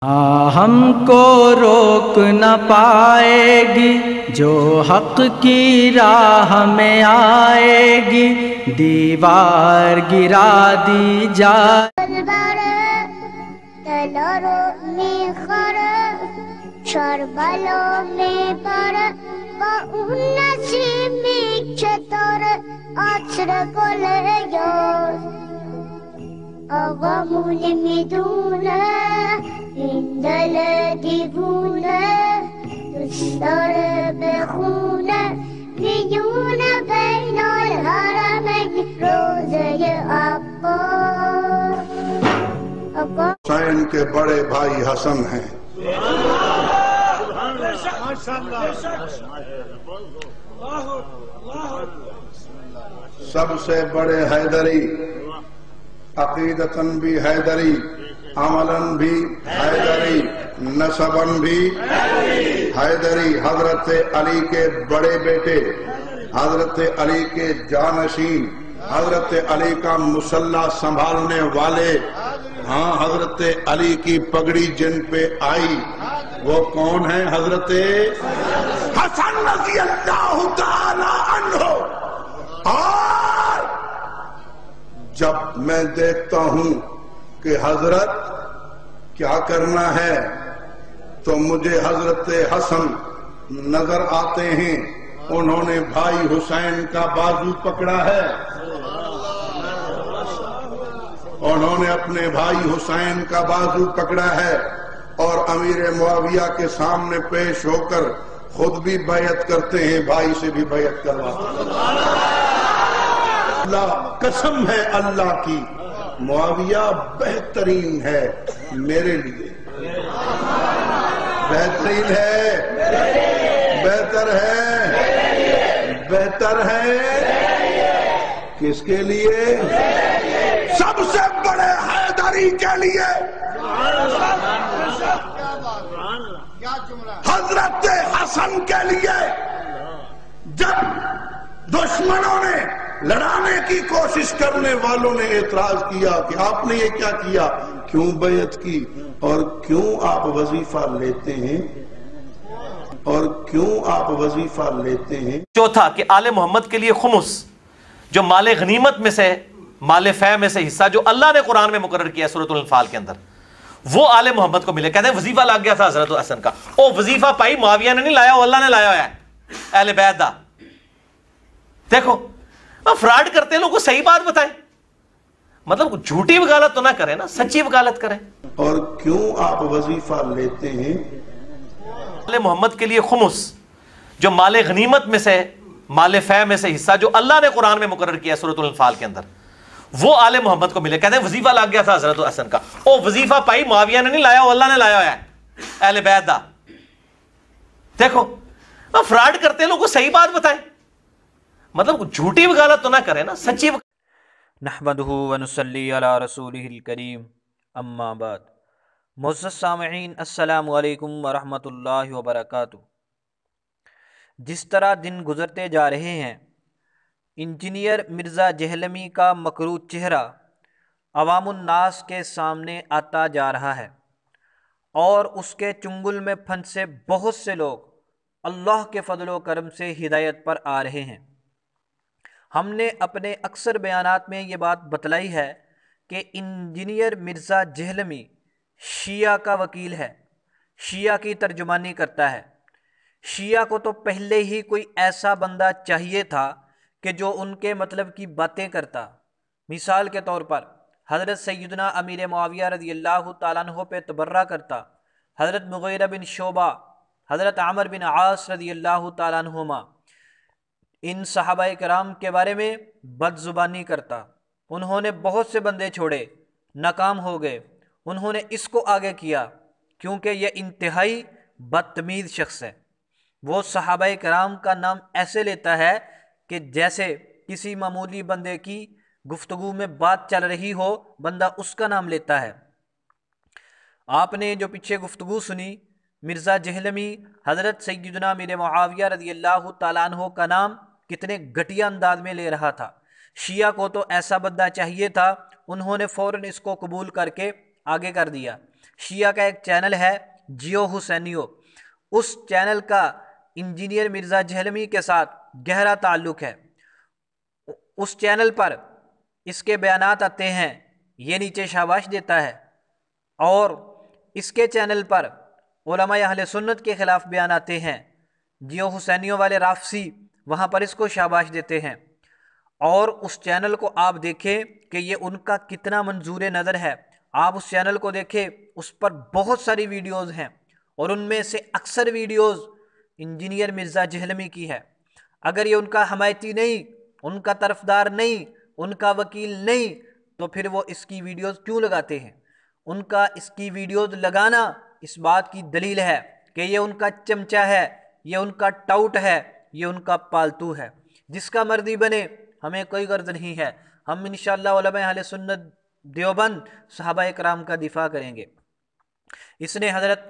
ہم کو روک نہ پائے گی جو حق کی راہ میں آئے گی، دیوار گرا دی جائے۔ حسین کے بڑے بھائی حسن ہیں، سب سے بڑے حیدری، عقیدتاً بھی حیدری، عملاً بھی حیدری، نسباً بھی حیدری، حضرت علی کے بڑے بیٹے، حضرت علی کے جانشین، حضرت علی کا مسلح سنبھالنے والے، ہاں حضرت علی کی پگڑی جن پہ آئی وہ کون ہیں؟ حضرت حسن رضی اللہ تعالی عنہ۔ اور جب میں دیکھتا ہوں کہ حضرت کیا کرنا ہے تو مجھے حضرت حسن نظر آتے ہیں، انہوں نے بھائی حسین کا بازو پکڑا ہے، انہوں نے اپنے بھائی حسین کا بازو پکڑا ہے اور امیر معاویہ کے سامنے پیش ہو کر خود بھی بیعت کرتے ہیں، بھائی سے بھی بیعت کرواتے ہیں۔ اللہ قسم ہے اللہ کی، معاویہ بہترین ہے میرے لیے، بہترین ہے، بہتر ہے، بہتر ہے کس کے لیے؟ سب سے بڑے حیدری کے لیے، حضرت حسن کے لیے۔ جب دشمنوں نے لڑانے کی کوشش کرنے والوں نے اعتراض کیا کہ آپ نے یہ کیا کیا، کیوں بیعت کی اور کیوں آپ وظیفہ لیتے ہیں، اور کیوں آپ وظیفہ لیتے ہیں؟ چوتھا کہ آل محمد کے لیے خمس، جو مال غنیمت میں سے، مال فے میں سے حصہ جو اللہ نے قرآن میں مقرر کیا ہے سورۃ الانفال کے اندر، وہ آل محمد کو ملے۔ کہتے ہیں وظیفہ لگ گیا تھا حضرت حسن کا، وہ وظیفہ پائی معاویہ نے نہیں لایا، وہ اللہ نے لایا ہے، اہل بیت دا۔ دیکھو فراڈ کرتے ہیں، لوگوں کو صحیح بات بتائیں، مطلب جھوٹی وکالت تو نہ کریں نا، سچی وکالت کریں۔ اور کیوں آپ وظیفہ لیتے ہیں؟ آل محمد کے لیے خمس، جو مال غنیمت میں سے، مال فے میں سے حصہ جو اللہ نے قرآن میں مقرر کیا ہے سورۃ الانفال کے اندر، وہ آل محمد کو ملے۔ کہتے ہیں وظیفہ لگ گیا تھا حضرت حسن کا، وہ وظیفہ پائی معاویہ نے نہیں لایا، وہ اللہ نے لایا ہے، اہل بیت دا۔ دیکھو فراڈ کرتے ہیں، لوگوں کو صحیح بات بتائیں، مطلب جھوٹی وکالت تو نہ کریں نا، سچی نحمدہ ونصلی علی رسولہ الکریم، اما بعد۔ معزز سامعین، السلام علیکم ورحمۃ اللہ وبرکاتہ۔ جس طرح دن گزرتے جا رہے ہیں، انجینئر مرزا جہلمی کا مکروہ چہرہ عوام الناس کے سامنے آتا جا رہا ہے، اور اس کے چنگل میں پھنسے بہت سے لوگ اللہ کے فضل و کرم سے ہدایت پر آ رہے ہیں۔ ہم نے اپنے اکثر بیانات میں یہ بات بتلائی ہے کہ انجینئر مرزا جہلمی شیعہ کا وکیل ہے، شیعہ کی ترجمانی کرتا ہے۔ شیعہ کو تو پہلے ہی کوئی ایسا بندہ چاہیے تھا کہ جو ان کے مطلب کی باتیں کرتا۔ مثال کے طور پر حضرت سیدنا امیر معاویہ رضی اللہ تعالیٰ عنہ پہ تبرہ کرتا، حضرت مغیرہ بن شعبہ، حضرت عمر بن عاص رضی اللہ تعالیٰ عنہما، ان صحابہ کرام کے بارے میں بد زبانی کرتا۔ انہوں نے بہت سے بندے چھوڑے، ناکام ہو گئے، انہوں نے اس کو آگے کیا کیونکہ یہ انتہائی بدتمیز شخص ہے۔ وہ صحابہ کرام کا نام ایسے لیتا ہے کہ جیسے کسی معمولی بندے کی گفتگو میں بات چل رہی ہو، بندہ اس کا نام لیتا ہے۔ آپ نے جو پیچھے گفتگو سنی، مرزا جہلمی حضرت سیدنا امیر معاویہ رضی اللہ تعالیٰ عنہ کا نام کتنے گھٹیا انداز میں لے رہا تھا۔ شیعہ کو تو ایسا بندہ چاہیے تھا، انہوں نے فوراً اس کو قبول کر کے آگے کر دیا۔ شیعہ کا ایک چینل ہے جیو حسینیو، اس چینل کا انجینئر مرزا جہلمی کے ساتھ گہرا تعلق ہے۔ اس چینل پر اس کے بیانات آتے ہیں، یہ نیچے شاباش دیتا ہے، اور اس کے چینل پر علماء اہل سنت کے خلاف بیان آتے ہیں، جیو حسینیوں والے رافضی وہاں پر اس کو شاباش دیتے ہیں۔ اور اس چینل کو آپ دیکھیں کہ یہ ان کا کتنا منظور نظر ہے، آپ اس چینل کو دیکھیں، اس پر بہت ساری ویڈیوز ہیں، اور ان میں سے اکثر ویڈیوز انجینئر مرزا جہلمی کی ہے۔ اگر یہ ان کا حمایتی نہیں، ان کا طرفدار نہیں، ان کا وکیل نہیں، تو پھر وہ اس کی ویڈیوز کیوں لگاتے ہیں؟ ان کا اس کی ویڈیوز لگانا اس بات کی دلیل ہے کہ یہ ان کا چمچہ ہے، یہ ان کا ٹاؤٹ ہے، یہ ان کا پالتو ہے، جس کا مرضی بنے، ہمیں کوئی غرض نہیں ہے۔ ہم انشاءاللہ علماء اہل سنت دیوبند صحابہ اکرام کا دفاع کریں گے۔ اس نے حضرت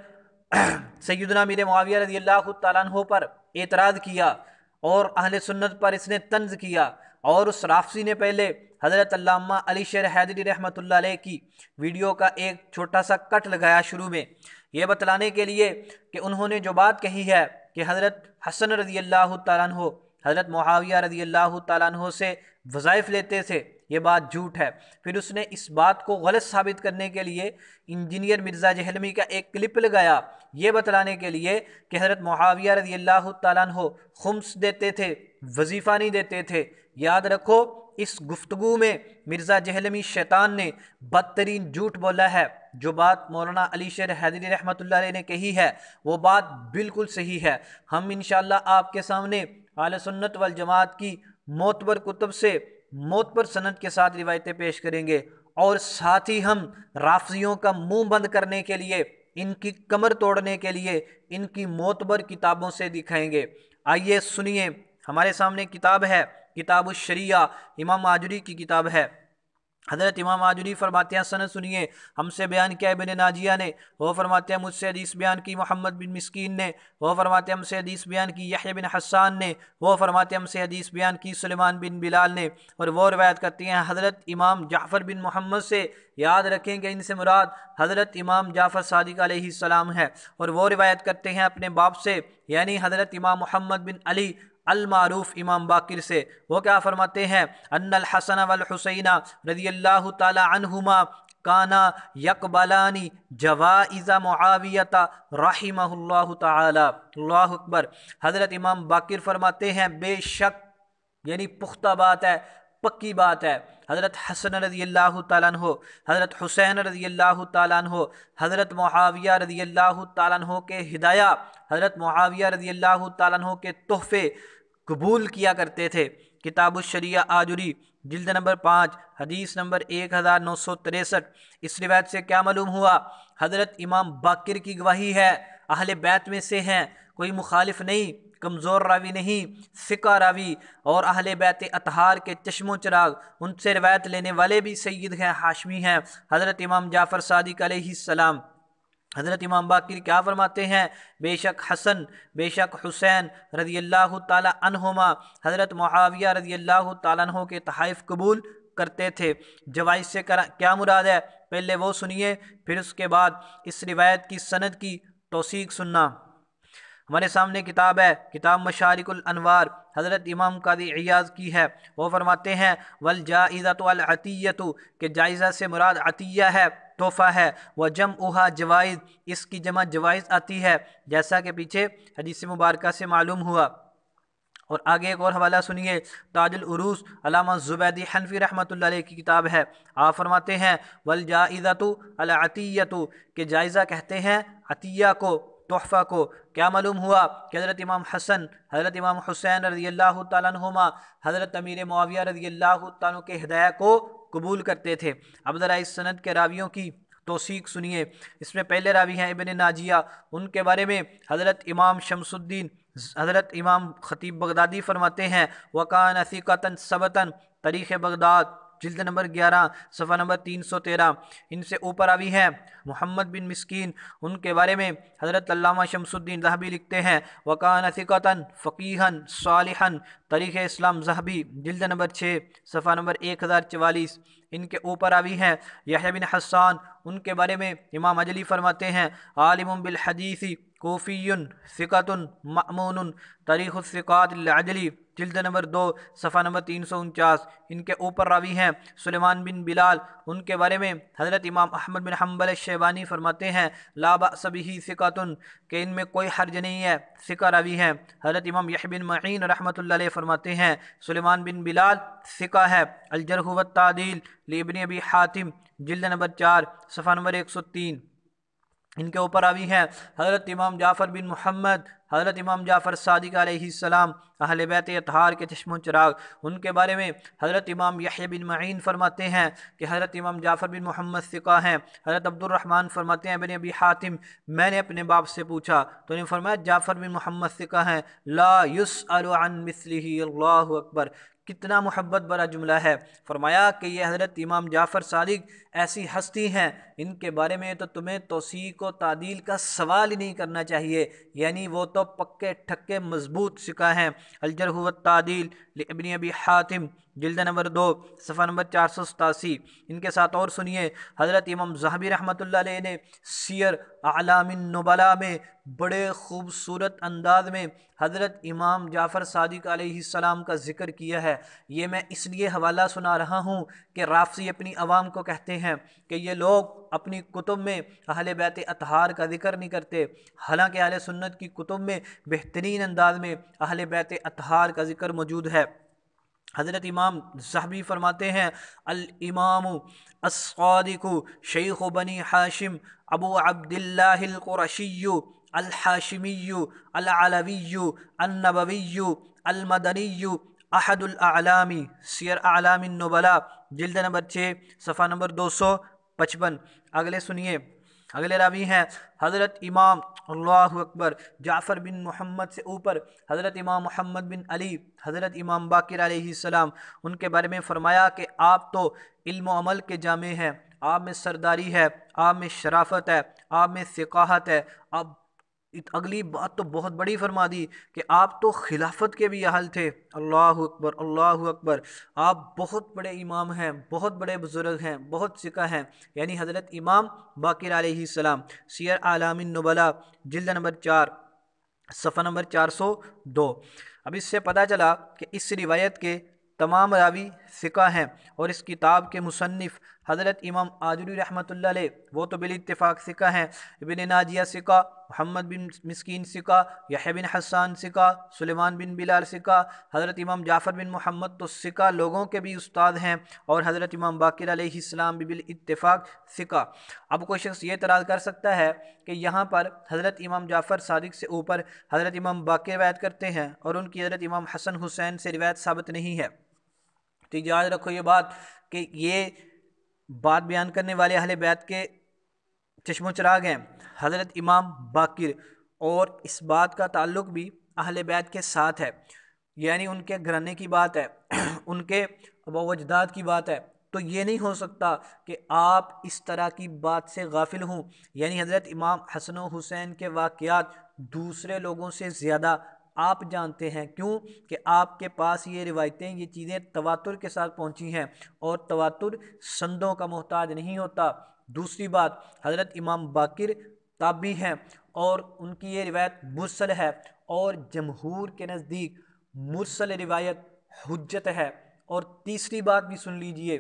سیدنا امیر معاویہ رضی اللہ تعالیٰ عنہ پر اعتراض کیا، اور اہل سنت پر اس نے طنز کیا، اور اس رافضی نے پہلے حضرت علامہ علی شیر حیدری رحمۃ اللہ علیہ کی ویڈیو کا ایک چھوٹا سا کٹ لگایا شروع میں، یہ بتلانے کے لیے کہ انہوں نے جو بات کہی ہے کہ حضرت حسن رضی اللہ تعالیٰ عنہ حضرت معاویہ رضی اللہ تعالیٰ عنہ سے وظائف لیتے تھے، یہ بات جھوٹ ہے۔ پھر اس نے اس بات کو غلط ثابت کرنے کے لیے انجینئر مرزا جہلمی کا ایک کلپ لگایا، یہ بتلانے کے لیے کہ حضرت معاویہ رضی اللہ تعالیٰ عنہ خمس دیتے تھے، وظیفہ نہیں دیتے تھے۔ یاد رکھو، اس گفتگو میں مرزا جہلمی شیطان نے بدترین جھوٹ بولا ہے۔ جو بات مولانا علی شیر حیدری رحمۃ اللہ علیہ نے کہی ہے وہ بات بالکل صحیح ہے۔ ہم انشاءاللہ آپ کے سامنے اہل سنت والجماعت کی معتبر کتب سے معتبر سند کے ساتھ روایتیں پیش کریں گے، اور ساتھ ہی ہم رافضیوں کا منہ بند کرنے کے لیے، ان کی کمر توڑنے کے لیے ان کی معتبر کتابوں سے دکھائیں گے۔ آئیے سنیے، ہمارے سامنے کتاب ہے کتاب الشریعہ، امام آجری کی کتاب ہے۔ حضرت امام آجری فرماتے ہیں، سند سنیے، ہم سے بیان کیا ابن ناجیہ نے، وہ فرماتے ہیں مجھ سے حدیث بیان کی محمد بن مسکین نے، وہ فرماتے ہیں ہم سے حدیث بیان کی یحییٰ بن حسان نے، وہ فرماتے ہیں ہم سے حدیث بیان کی سلیمان بن بلال نے، اور وہ روایت کرتے ہیں حضرت امام جعفر بن محمد سے۔ یاد رکھیں کہ ان سے مراد حضرت امام جعفر صادق علیہ السلام ہے، اور وہ روایت کرتے ہیں اپنے باپ سے، یعنی حضرت امام محمد بن علی المعروف امام باقر سے۔ وہ کیا فرماتے ہیں؟ ان الحسن والحسین رضی اللہ تعالی عنہما کانا یقبلان جوائز معاویہ رحمہ اللہ تعالی۔ اللہ اکبر۔ حضرت امام باقر فرماتے ہیں بے شک، یعنی پختہ بات ہے، پکی بات ہے، حضرت حسن رضی اللہ تعالیٰ عنہ، حضرت حسین رضی اللہ تعالیٰ عنہ، حضرت معاویہ رضی اللہ تعالیٰ عنہ کے ہدایہ، حضرت معاویہ رضی اللہ تعالیٰ عنہ کے تحفے قبول کیا کرتے تھے۔ کتاب الشریعہ آجری جلد نمبر 5 حدیث نمبر 1963۔ اس روایت سے کیا معلوم ہوا؟ حضرت امام باقر کی گواہی ہے، اہل بیت میں سے ہیں، کوئی مخالف نہیں، کمزور راوی نہیں، ثقہ راوی، اور اہل بیت اطہار کے چشم و چراغ، ان سے روایت لینے والے بھی سید ہیں، ہاشمی ہیں، حضرت امام جعفر صادق علیہ السلام۔ حضرت امام باقر کیا فرماتے ہیں؟ بے شک حسن، بے شک حسین رضی اللہ تعالی عنہما حضرت معاویہ رضی اللہ تعالیٰ عنہ کے تحائف قبول کرتے تھے۔ جوائز سے کیا مراد ہے؟ پہلے وہ سنیے، پھر اس کے بعد اس روایت کی سند کی توثیق سننا۔ ہمارے سامنے کتاب ہے کتاب مشارق الانوار، حضرت امام قاضی عیاض کی ہے۔ وہ فرماتے ہیں والجائزۃ العطیۃ، کہ جائزہ سے مراد عطیہ ہے، تحفہ ہے، وجمعھا جوائز، اس کی جمع جوائز آتی ہے، جیسا کہ پیچھے حدیث مبارکہ سے معلوم ہوا۔ اور آگے ایک اور حوالہ سنیے، تاج العروس علامہ زبیدی حنفی رحمۃ اللہ علیہ کی کتاب ہے۔ آپ فرماتے ہیں والجائزۃ العطیۃ، کہ جائزہ کہتے ہیں عطیہ کو، تحفہ کو۔ کیا معلوم ہوا کہ حضرت امام حسن، حضرت امام حسین رضی اللہ تعالیٰ عنہما حضرت امیر معاویہ رضی اللہ تعالیٰ عنہ کے ہدایہ کو قبول کرتے تھے۔ اب ذرا اس سند کے راویوں کی توثیق سنیے۔ اس میں پہلے راوی ہیں ابن ناجیہ، ان کے بارے میں حضرت امام شمس الدین حضرت امام خطیب بغدادی فرماتے ہیں وَكَانَ ثِقَةً ثَبْتًا، تاریخ بغداد جلد نمبر 11 صفحہ نمبر 313۔ ان سے اوپر راوی ہے محمد بن مسکین، ان کے بارے میں حضرت علامہ شمس الدین ذہبی لکھتے ہیں وَكَانَ ثِقَةً فَقِيهًا صَالِحًا، تاریخ اسلام ذہبی جلد نمبر 6 صفحہ نمبر 1044۔ ان کے اوپر راوی ہیں یحییٰ بن حسان، ان کے بارے میں امام اجلی فرماتے ہیں عالم بالحدیث کوفی ثقۃ مأمون، تاریخ الثقات العجلی جلد نمبر 2 صفحہ نمبر 349۔ ان کے اوپر راوی ہیں سلیمان بن بلال، ان کے بارے میں حضرت امام احمد بن حنبل الشیبانی فرماتے ہیں لا بأس بہ ثقۃ، کہ ان میں کوئی حرج نہیں ہے، ثقہ راوی ہیں۔ حضرت امام یحییٰ بن معین رحمۃ اللہ علیہ فرماتے ہیں سلیمان بن بلال ثقہ ہے۔ الجرح والتعدیل لابن ابی حاتم جلد نمبر 4 صفحہ نمبر 103۔ ان کے اوپر راوی ہیں حضرت امام جعفر بن محمد، حضرت امام جعفر صادق علیہ السلام، اہل بیت اطہار کے چشم و چراغ۔ ان کے بارے میں حضرت امام یحییٰ بن معین فرماتے ہیں کہ حضرت امام جعفر بن محمد ثقہ ہیں۔ حضرت عبد الرحمن فرماتے ہیں ابن ابی حاتم، میں نے اپنے باپ سے پوچھا تو انہوں نے فرمایا جعفر بن محمد ثقہ ہیں، لا یسأل عن مثلہ، اللہ اکبر، کتنا محبت بھرا جملہ ہے۔ فرمایا کہ یہ حضرت امام جعفر صادق ایسی ہستی ہیں، ان کے بارے میں تو تمہیں توثیق و تعدیل کا سوال ہی نہیں کرنا چاہیے، یعنی وہ تو پکے ٹھکے مضبوط ثقہ ہیں۔ الجرح والتعدیل لابن ابی حاتم جلد نمبر 2 صفحہ نمبر 487۔ ان کے ساتھ اور سنیے حضرت امام ذہبی رحمۃ اللہ علیہ نے سیر اعلام النبلاء میں بڑے خوبصورت انداز میں حضرت امام جعفر صادق علیہ السلام کا ذکر کیا ہے۔ یہ میں اس لیے حوالہ سنا رہا ہوں کہ رافضی اپنی عوام کو کہتے ہیں کہ یہ لوگ اپنی کتب میں اہل بیت اطہار کا ذکر نہیں کرتے، حالانکہ اہل سنت کی کتب میں بہترین انداز میں اہل بیت اطہار کا ذکر موجود ہے۔ حضرت امام ذہبی فرماتے ہیں الامام الصادق شیخ بنی ہاشم ابو عبداللہ القرشی الحاشمی العلوی النبوی المدنی احد الاعلامی، سیر اعلام النبلاء جلد نمبر 6 صفحہ نمبر 255۔ اگلے سنیے، اگلے راوی ہیں حضرت امام اللہ اکبر جعفر بن محمد سے اوپر حضرت امام محمد بن علی، حضرت امام باقر علیہ السلام۔ ان کے بارے میں فرمایا کہ آپ تو علم و عمل کے جامع ہیں، آپ میں سرداری ہے، آپ میں شرافت ہے، آپ میں ثقاہت ہے۔ اب اگلی بات تو بہت بڑی فرما دی کہ آپ تو خلافت کے بھی اہل تھے۔ اللہ اکبر اللہ اکبر، آپ بہت بڑے امام ہیں، بہت بڑے بزرگ ہیں، بہت ثقہ ہیں، یعنی حضرت امام باقر علیہ السلام۔ سیر اعلام النبلاء جلد نمبر 4 صفحہ نمبر 402۔ اب اس سے پتہ چلا کہ اس روایت کے تمام راوی ثقہ ہیں، اور اس کتاب کے مصنف حضرت امام آجری رحمۃ اللہ علیہ وہ تو بالاتفاق ثقہ ہیں، ابن ناجیہ ثقہ، محمد بن مسکین ثقہ، یحییٰ بن حسان ثقہ، سلیمان بن بلال ثقہ، حضرت امام جعفر بن محمد تو ثقہ لوگوں کے بھی استاد ہیں، اور حضرت امام باقر علیہ السلام بھی بالاتفاق ثقہ۔ اب کوئی شخص یہ اعتراض کر سکتا ہے کہ یہاں پر حضرت امام جعفر صادق سے اوپر حضرت امام باقر روایت کرتے ہیں اور ان کی حضرت امام حسن حسین سے روایت ثابت نہیں ہے، تو یاد رکھو یہ بات کہ یہ بات بیان کرنے والے اہل بیت کے چشم و چراغ ہیں حضرت امام باقر، اور اس بات کا تعلق بھی اہل بیت کے ساتھ ہے، یعنی ان کے گھرانے کی بات ہے، ان کے آباء و اجداد کی بات ہے۔ تو یہ نہیں ہو سکتا کہ آپ اس طرح کی بات سے غافل ہوں، یعنی حضرت امام حسن و حسین کے واقعات دوسرے لوگوں سے زیادہ آپ جانتے ہیں، کیوں کہ آپ کے پاس یہ روایتیں، یہ چیزیں تواتر کے ساتھ پہنچی ہیں، اور تواتر سندوں کا محتاج نہیں ہوتا۔ دوسری بات، حضرت امام باقر تابعی ہیں اور ان کی یہ روایت مرسل ہے، اور جمہور کے نزدیک مرسل روایت حجت ہے۔ اور تیسری بات بھی سن لیجئے،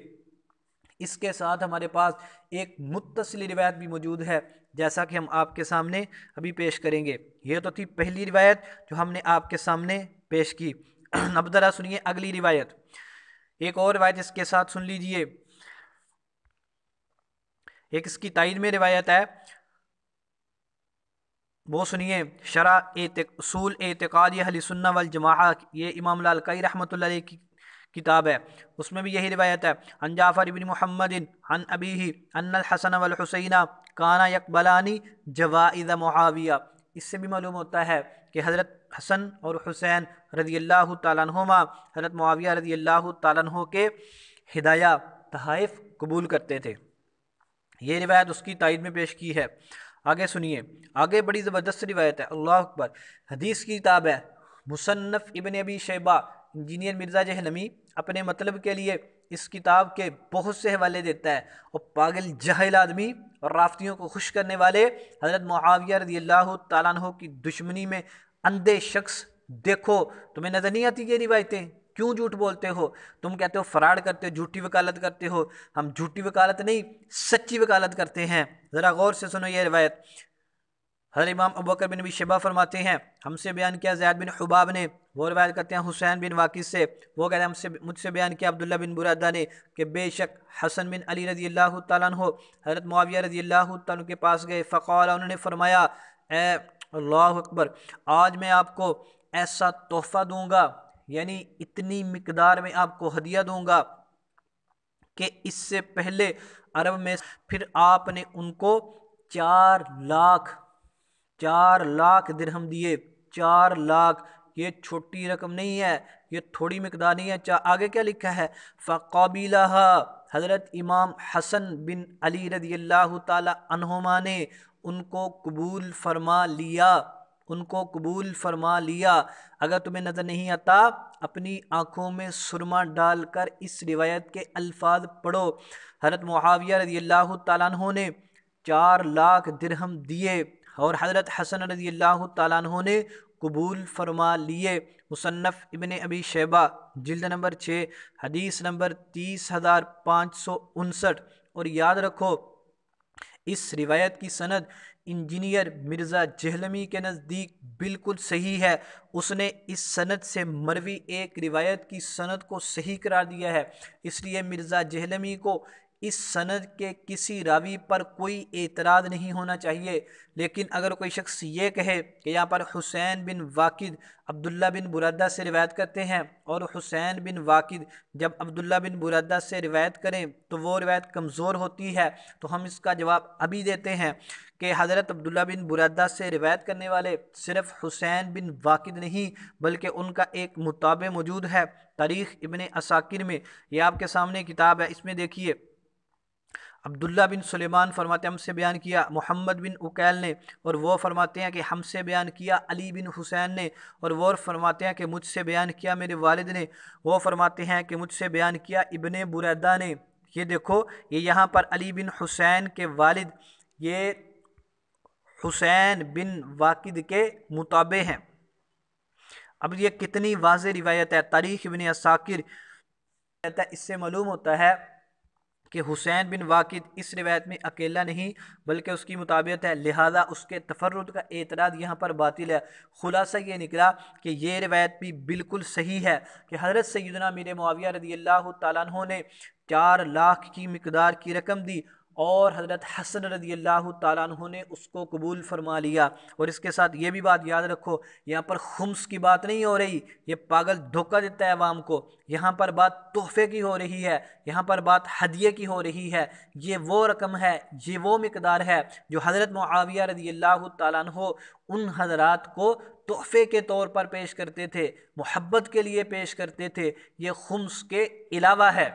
اس کے ساتھ ہمارے پاس ایک متصل روایت بھی موجود ہے، جیسا کہ ہم آپ کے سامنے ابھی پیش کریں گے۔ یہ تو تھی پہلی روایت جو ہم نے آپ کے سامنے پیش کی۔ اب ذرا سنیے اگلی روایت، ایک اور روایت اس کے ساتھ سن لیجئے، ایک اس کی تائید میں روایت ہے، وہ سنیے۔ شرح اصول اعتقاد اہل سنہ والجماعہ، یہ امام لالکائی رحمۃ اللہ علیہ کی کتاب ہے، اس میں بھی یہی روایت ہے۔ عن جعفر بن محمد عن ابیہ ان الحسن والحسین کانا یقبلان جوائز معاویہ۔ اس سے بھی معلوم ہوتا ہے کہ حضرت حسن اور حسین رضی اللہ تعالیٰ عنہما حضرت معاویہ رضی اللہ تعالیٰ عنہ کے ہدایہ تحائف قبول کرتے تھے۔ یہ روایت اس کی تائید میں پیش کی ہے۔ آگے سنیے، آگے بڑی زبردست روایت ہے، اللہ اکبر۔ حدیث کی کتاب ہے مصنف ابن ابی شیبہ، انجینئر مرزا جہلمی اپنے مطلب کے لیے اس کتاب کے بہت سے حوالے دیتا ہے، اور پاگل جاہل آدمی اور رافتیوں کو خوش کرنے والے حضرت معاویہ رضی اللہ تعالیٰ عنہ کی دشمنی میں اندھے شخص، دیکھو تمہیں نظر نہیں آتی یہ روایتیں؟ کیوں جھوٹ بولتے ہو؟ تم کہتے ہو فراڈ کرتے ہو، جھوٹی وکالت کرتے ہو۔ ہم جھوٹی وکالت نہیں، سچی وکالت کرتے ہیں۔ ذرا غور سے سنو یہ روایت۔ حضرت امام ابوبکر بن ابی شیبہ فرماتے ہیں ہم سے بیان کیا زید بن حباب نے، وہ روایت کرتے ہیں حسین بن واقد سے، وہ کہتے ہیں مجھ سے بیان کیا عبداللہ بن برادہ نے کہ بے شک حسن بن علی رضی اللہ تعالیٰ عنہ حضرت معاویہ رضی اللہ تعالیٰ عنہ کے پاس گئے، فقال، انہوں نے فرمایا، اے اللہ اکبر، آج میں آپ کو ایسا تحفہ دوں گا، یعنی اتنی مقدار میں آپ کو ہدیہ دوں گا کہ اس سے پہلے عرب میں، پھر آپ نے ان کو 4 لاکھ درہم دیے۔ 4 لاکھ، یہ چھوٹی رقم نہیں ہے، یہ تھوڑی مقدار نہیں ہے۔ آگے کیا لکھا ہے؟ فَقَبِلَهَا، حضرت امام حسن بن علی رضی اللہ تعالی عنہما نے ان کو قبول فرما لیا، ان کو قبول فرما لیا۔ اگر تمہیں نظر نہیں آتا، اپنی آنکھوں میں سرما ڈال کر اس روایت کے الفاظ پڑھو۔ حضرت معاویہ رضی اللہ تعالیٰ عنہ نے 4 لاکھ درہم دیے اور حضرت حسن رضی اللہ تعالیٰ عنہ نے قبول فرما لیے۔ مصنف ابن ابی شیبہ جلد نمبر 6 حدیث نمبر 30,559۔ اور یاد رکھو اس روایت کی سند انجینئر مرزا جہلمی کے نزدیک بالکل صحیح ہے۔ اس نے اس سند سے مروی ایک روایت کی سند کو صحیح قرار دیا ہے، اس لیے مرزا جہلمی کو اس سند کے کسی راوی پر کوئی اعتراض نہیں ہونا چاہیے۔ لیکن اگر کوئی شخص یہ کہے کہ یہاں پر حسین بن واقد عبداللہ بن برادہ سے روایت کرتے ہیں، اور حسین بن واقد جب عبداللہ بن برادہ سے روایت کریں تو وہ روایت کمزور ہوتی ہے، تو ہم اس کا جواب ابھی دیتے ہیں کہ حضرت عبداللہ بن برادہ سے روایت کرنے والے صرف حسین بن واقد نہیں بلکہ ان کا ایک متابع موجود ہے تاریخ ابن عساکر میں۔ یہ آپ کے سامنے کتاب ہے، اس میں دیکھیے عبداللہ بن سلیمان فرماتے ہیں ہم سے بیان کیا محمد بن عقیل نے، اور وہ فرماتے ہیں کہ ہم سے بیان کیا علی بن حسین نے، اور وہ فرماتے ہیں کہ مجھ سے بیان کیا میرے والد نے، وہ فرماتے ہیں کہ مجھ سے بیان کیا ابن بریدہ نے۔ یہ دیکھو، یہ یہاں پر علی بن حسین کے والد یہ حسین بن واقد کے متابع ہیں۔ اب یہ کتنی واضح روایت ہے، تاریخ ابن عساکر، اس سے معلوم ہوتا ہے کہ حسین بن واقد اس روایت میں اکیلا نہیں بلکہ اس کی مطابقت ہے، لہذا اس کے تفرد کا اعتراض یہاں پر باطل ہے۔ خلاصہ یہ نکلا کہ یہ روایت بھی بالکل صحیح ہے کہ حضرت سیدنا امیر معاویہ رضی اللہ تعالیٰ عنہ نے 4 لاکھ کی مقدار کی رقم دی اور حضرت حسن رضی اللہ تعالیٰ عنہ نے اس کو قبول فرما لیا۔ اور اس کے ساتھ یہ بھی بات یاد رکھو، یہاں پر خمس کی بات نہیں ہو رہی، یہ پاگل دھوکہ دیتا ہے عوام کو، یہاں پر بات تحفے کی ہو رہی ہے، یہاں پر بات ہدیے کی ہو رہی ہے۔ یہ وہ رقم ہے، یہ وہ مقدار ہے جو حضرت معاویہ رضی اللہ تعالیٰ عنہ ان حضرات کو تحفے کے طور پر پیش کرتے تھے، محبت کے لیے پیش کرتے تھے، یہ خمس کے علاوہ ہے۔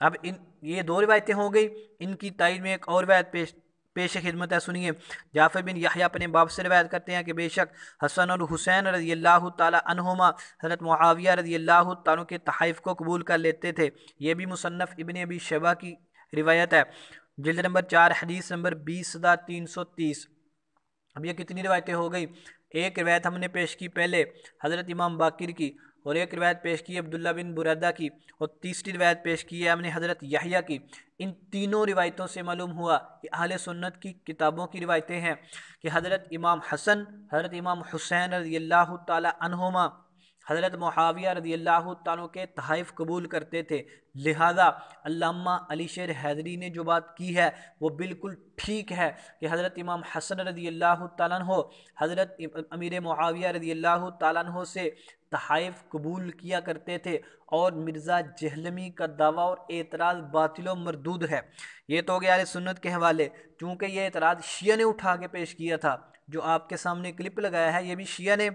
اب یہ 2 روایتیں ہو گئی، ان کی تائید میں ایک اور روایت پیش خدمت ہے، سنیے۔ جعفر بن یحییٰ اپنے باپ سے روایت کرتے ہیں کہ بے شک حسن اور حسین رضی اللہ تعالی عنہما حضرت معاویہ رضی اللہ تعالیٰ کے تحائف کو قبول کر لیتے تھے۔ یہ بھی مصنف ابن ابی شیبہ کی روایت ہے، جلد نمبر 4 حدیث نمبر 20,330۔ اب یہ کتنی روایتیں ہو گئی؟ ایک روایت ہم نے پیش کی پہلے حضرت امام باقر کی، اور ایک روایت پیش کی عبداللہ بن برادہ کی، اور تیسری روایت پیش کی ہے ہم نے حضرت یحییٰ کی۔ ان تینوں روایتوں سے معلوم ہوا کہ اہل سنت کی کتابوں کی روایتیں ہیں کہ حضرت امام حسن، حضرت امام حسین رضی اللہ تعالی عنہما حضرت معاویہ رضی اللہ تعالیٰ کے تحائف قبول کرتے تھے، لہذا علامہ علی شیر حیدری نے جو بات کی ہے وہ بالکل ٹھیک ہے کہ حضرت امام حسن رضی اللہ تعالیٰ عنہ حضرت امیر معاویہ رضی اللہ تعالیٰ عنہ سے تحائف قبول کیا کرتے تھے، اور مرزا جہلمی کا دعویٰ اور اعتراض باطل و مردود ہے۔ یہ تو ہو گیا اہل سنت کے حوالے، چونکہ یہ اعتراض شیعہ نے اٹھا کے پیش کیا تھا، جو آپ کے سامنے کلپ لگایا ہے یہ بھی شیعہ نے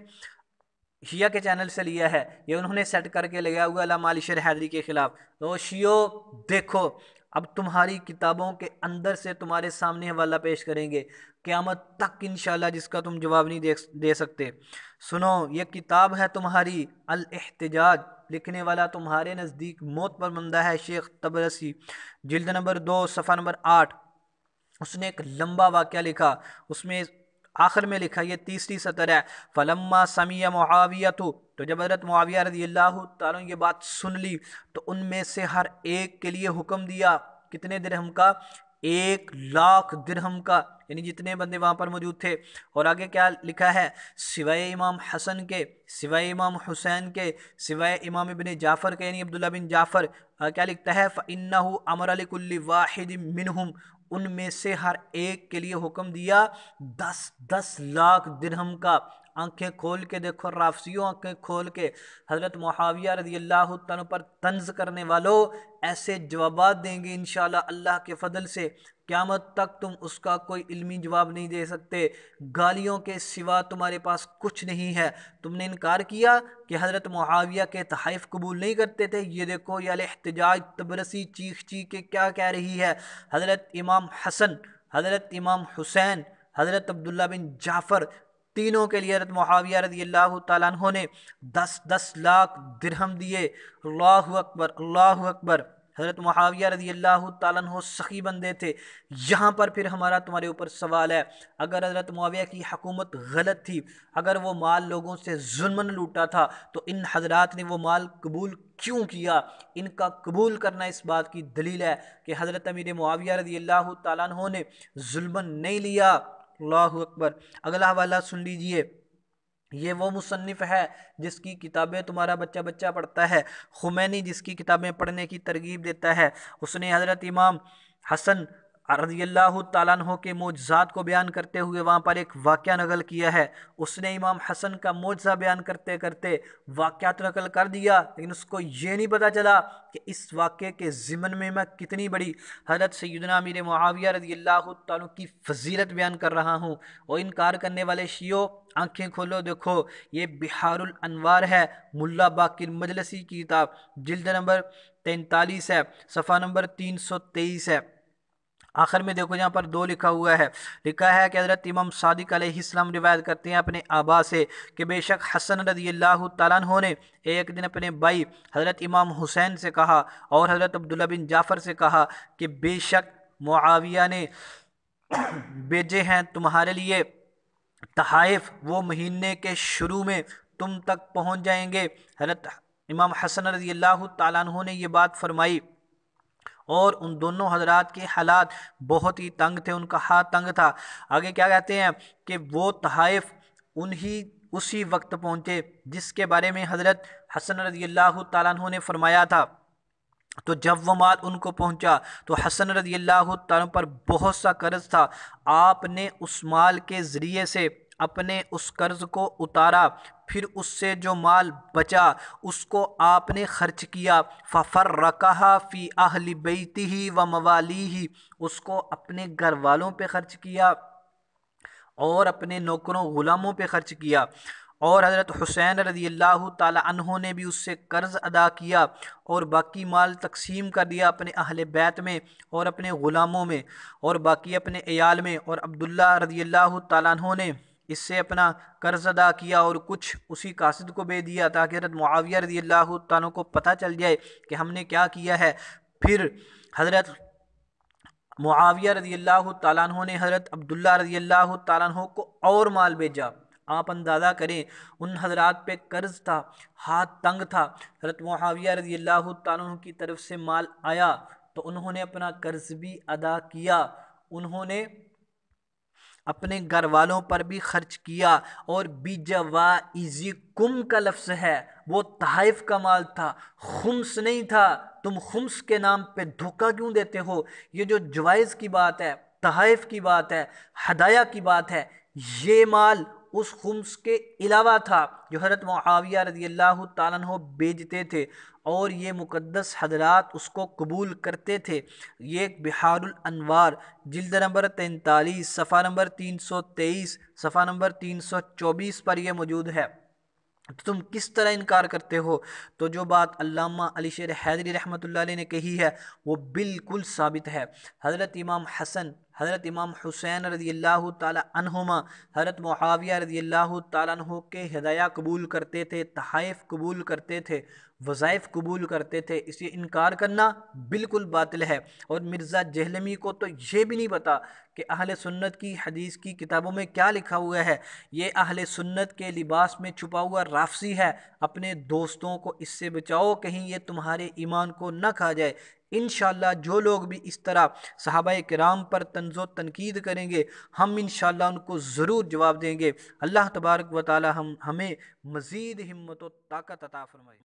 شیعہ کے چینل سے لیا ہے، یہ انہوں نے سیٹ کر کے لگایا ہوا علامہ علی شیر حیدری کے خلاف۔ تو شیعو دیکھو، اب تمہاری کتابوں کے اندر سے تمہارے سامنے حوالہ پیش کریں گے قیامت تک انشاءاللہ، جس کا تم جواب نہیں دے سکتے۔ سنو، یہ کتاب ہے تمہاری الاحتجاج، لکھنے والا تمہارے نزدیک موت پر بندہ ہے شیخ طبرسی، جلد نمبر 2 صفحہ نمبر 8۔ اس نے ایک لمبا واقعہ لکھا، اس میں آخر میں لکھا، یہ تیسری سطر ہے، فلما سمیع معاویہ، تو جب حضرت معاویہ رضی اللہ تعالیٰ یہ بات سن لی تو ان میں سے ہر ایک کے لیے حکم دیا، کتنے درہم کا؟ 1,00,000 درہم کا، یعنی جتنے بندے وہاں پر موجود تھے۔ اور آگے کیا لکھا ہے؟ سوائے امام حسن کے، سوائے امام حسین کے، سوائے امام ابن جعفر کے، یعنی عبداللہ بن جعفر، کیا لکھتا ہے؟ فَإِنَّهُ أَمَرَ لِكُلِّ وَاحِدٍ مِّنْهُمْ، ان میں سے ہر ایک کے لیے حکم دیا 10 لاکھ درہم کا۔ آنکھیں کھول کے دیکھو رافضیوں، آنکھیں کھول کے، حضرت معاویہ رضی اللہ تعالیٰ پر طنز کرنے والوں ایسے جوابات دیں گے انشاءاللہ اللہ کے فضل سے، قیامت تک تم اس کا کوئی علمی جواب نہیں دے سکتے، گالیوں کے سوا تمہارے پاس کچھ نہیں ہے۔ تم نے انکار کیا کہ حضرت معاویہ کے تحائف قبول نہیں کرتے تھے، یہ دیکھو یہ الاحتجاج طبرسی چیخ چیخ کے کیا کہہ رہی ہے، حضرت امام حسن، حضرت امام حسین، حضرت عبداللہ بن جعفر، تینوں کے لیے حضرت معاویہ رضی اللہ تعالیٰ عنہ نے 10 لاکھ درہم دیے۔ اللہ اکبر، اللہ اکبر۔ حضرت معاویہ رضی اللہ تعالیٰ عنہ سخی بندے تھے۔ یہاں پر پھر ہمارا تمہارے اوپر سوال ہے، اگر حضرت معاویہ کی حکومت غلط تھی، اگر وہ مال لوگوں سے ظلماً لوٹا تھا، تو ان حضرات نے وہ مال قبول کیوں کیا؟ ان کا قبول کرنا اس بات کی دلیل ہے کہ حضرت امیر معاویہ رضی اللہ تعالیٰ عنہ نے ظلماً نہیں لیا۔ اللہ اکبر۔ اگلا حوالہ سن لیجئے، یہ وہ مصنف ہے جس کی کتابیں تمہارا بچہ پڑھتا ہے، خمینی، جس کی کتابیں پڑھنے کی ترغیب دیتا ہے۔ اس نے حضرت امام حسن رضی اللہ تعالیٰ عنہ کے معجزات کو بیان کرتے ہوئے وہاں پر ایک واقعہ نقل کیا ہے۔ اس نے امام حسن کا معجزہ بیان کرتے کرتے واقعات نقل کر دیا، لیکن اس کو یہ نہیں پتہ چلا کہ اس واقعے کے ضمن میں کتنی بڑی حضرت سیدنا امیر معاویہ رضی اللہ تعالیٰ کی فضیلت بیان کر رہا ہوں۔ اور انکار کرنے والے شیعوں، آنکھیں کھولو، دیکھو یہ بحار الانوار ہے، ملا باقر مجلسی کی کتاب، جلد نمبر 43 ہے، صفحہ نمبر 323 ہے۔ آخر میں دیکھو یہاں پر 2 لکھا ہوا ہے، لکھا ہے کہ حضرت امام صادق علیہ السلام روایت کرتے ہیں اپنے آبا سے کہ بے شک حسن رضی اللہ تعالیٰ عنہ نے ایک دن اپنے بھائی حضرت امام حسین سے کہا اور حضرت عبداللہ بن جعفر سے کہا کہ بے شک معاویہ نے بھیجے ہیں تمہارے لیے تحائف، وہ مہینے کے شروع میں تم تک پہنچ جائیں گے۔ حضرت امام حسن رضی اللہ تعالیٰ عنہ نے یہ بات فرمائی، اور ان دونوں حضرات کے حالات بہت ہی تنگ تھے، ان کا ہاتھ تنگ تھا۔ آگے کیا کہتے ہیں کہ وہ تحائف اسی وقت پہنچے جس کے بارے میں حضرت حسن رضی اللہ تعالیٰ عنہ نے فرمایا تھا۔ تو جب وہ مال ان کو پہنچا تو حسن رضی اللہ تعالیٰ پر بہت سا قرض تھا، آپ نے اس مال کے ذریعے سے اپنے اس قرض کو اتارا، پھر اس سے جو مال بچا اس کو آپ نے خرچ کیا، فَفَرَّقَهَا فِي أَهْلِ بَيْتِهِ وَمَوَالِيهِ، اس کو اپنے گھر والوں پہ خرچ کیا اور اپنے نوکروں غلاموں پہ خرچ کیا، اور حضرت حسین رضی اللہ تعالی عنہ نے بھی اس سے قرض ادا کیا اور باقی مال تقسیم کر دیا اپنے اہل بیت میں اور اپنے غلاموں میں اور باقی اپنے عیال میں، اور عبداللہ رضی اللہ تعالیٰ عنہ نے اس سے اپنا قرض ادا کیا اور کچھ اسی قاصد کو بھیج دیا تاکہ حضرت معاویہ رضی اللہ تعالیٰ کو پتہ چل جائے کہ ہم نے کیا کیا ہے۔ پھر حضرت معاویہ رضی اللہ تعالیٰ عنہ نے حضرت عبداللہ رضی اللہ تعالیٰ عنہ کو اور مال بھیجا۔ آپ اندازہ کریں ان حضرات پہ قرض تھا، ہاتھ تنگ تھا، حضرت معاویہ رضی اللہ تعالیٰ عنہ کی طرف سے مال آیا تو انہوں نے اپنا قرض بھی ادا کیا، انہوں نے اپنے گھر والوں پر بھی خرچ کیا، اور بِجَوَائِزِکُم کا لفظ ہے، وہ تحائف کا مال تھا، خمس نہیں تھا۔ تم خمس کے نام پہ دھوکہ کیوں دیتے ہو؟ یہ جو جوائز کی بات ہے، تحائف کی بات ہے، ہدایہ کی بات ہے، یہ مال اس خمس کے علاوہ تھا جو حضرت معاویہ رضی اللہ تعالیٰ عنہ بیچتے تھے، اور یہ مقدس حضرات اس کو قبول کرتے تھے۔ یہ بحار الانوار جلد نمبر 43 صفحہ نمبر 323 صفحہ نمبر 324 پر یہ موجود ہے۔ تم کس طرح انکار کرتے ہو؟ تو جو بات علامہ علی شیر حیدری رحمۃ اللہ علیہ نے کہی ہے وہ بالکل ثابت ہے۔ حضرت امام حسن، حضرت امام حسین رضی اللہ تعالی عنہما، حضرت معاویہ رضی اللہ تعالیٰ عنہ کے ہدایہ قبول کرتے تھے، تحائف قبول کرتے تھے، وظائف قبول کرتے تھے، اس لیے انکار کرنا بالکل باطل ہے۔ اور مرزا جہلمی کو تو یہ بھی نہیں پتا کہ اہل سنت کی حدیث کی کتابوں میں کیا لکھا ہوا ہے۔ یہ اہل سنت کے لباس میں چھپا ہوا رافضی ہے۔ اپنے دوستوں کو اس سے بچاؤ، کہیں یہ تمہارے ایمان کو نہ کھا جائے۔ انشاءاللہ جو لوگ بھی اس طرح صحابہ کرام پر طنز و تنقید کریں گے، ہم انشاءاللہ ان کو ضرور جواب دیں گے۔ اللہ تبارک و تعالی ہمیں مزید ہمت و طاقت عطا فرمائے۔